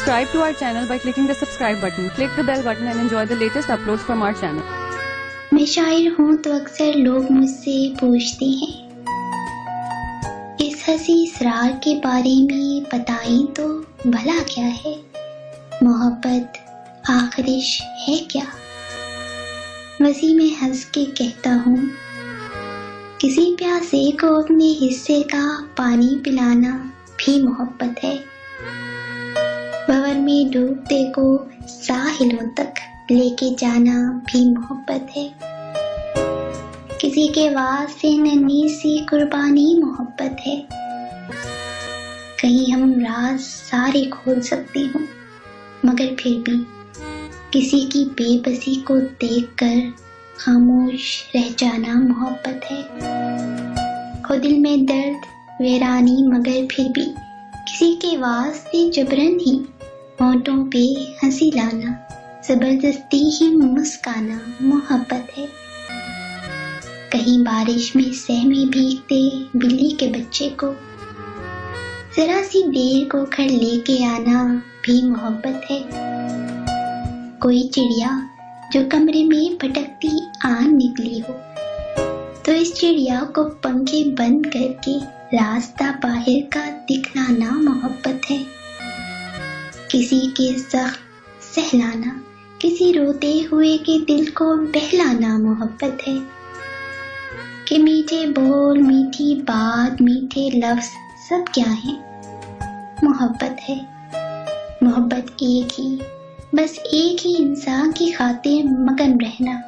Subscribe to our channel by clicking the subscribe button. Click the bell button and enjoy the latest uploads from our channel. मैं शायर हूँ तो अक्सर लोग मुझसे पूछते हैं, इस हंसी इसरार के बारे में बताएं तो भला क्या है, मोहब्बत आखिरिश है क्या। वसी में हंस के कहता हूँ, किसी प्यासे को अपने हिस्से का पानी पिलाना भी मोहब्बत है। भंवर में डूबते को साहिलों तक लेके जाना भी मोहब्बत है। किसी के वास्ते नन्ही सी कुर्बानी मोहब्बत है। कहीं हम राज सारे खोल सकते हो, मगर फिर भी किसी की बेबसी को देखकर खामोश रह जाना मोहब्बत है। हो दिल में दर्द वीरानी, मगर फिर भी किसी के वास्ते जबरन ही होंठों पे हंसी लाना, जबरदस्ती ही मुस्काना मोहब्बत है। कहीं बारिश में सहमे भीगते बिल्ली के बच्चे को जरा सी देर को घर लेके आना भी मोहब्बत है। कोई चिड़िया जो कमरे में भटकती आन निकली हो, तो इस चिड़िया को पंखे बंद करके रास्ता बाहर का दिखलाना मोहब्बत है। किसी के सख्त सहलाना, किसी रोते हुए के दिल को बहलाना मोहब्बत है। कि मीठे बोल, मीठी बात, मीठे लफ्ज सब क्या है, मोहब्बत है। मोहब्बत एक ही, बस एक ही इंसान की खातिर मगन रहना।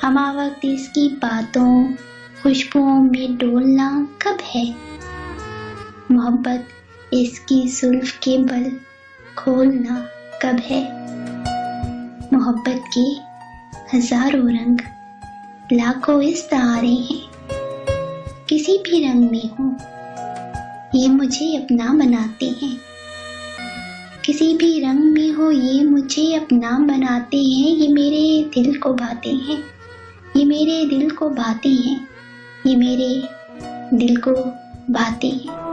हमा वक्त इसकी बातों खुशबुओं में डोलना कब है। मोहब्बत इसकी जुल्फ के बल खोलना कब है। मोहब्बत के हजारों रंग, लाखों इस्तारे हैं। किसी भी रंग में हो, ये मुझे अपना बनाते हैं। किसी भी रंग में हो, ये मुझे अपना बनाते हैं। ये मेरे दिल को भाते हैं, ये मेरे दिल को भाते हैं, ये मेरे दिल को भाते हैं।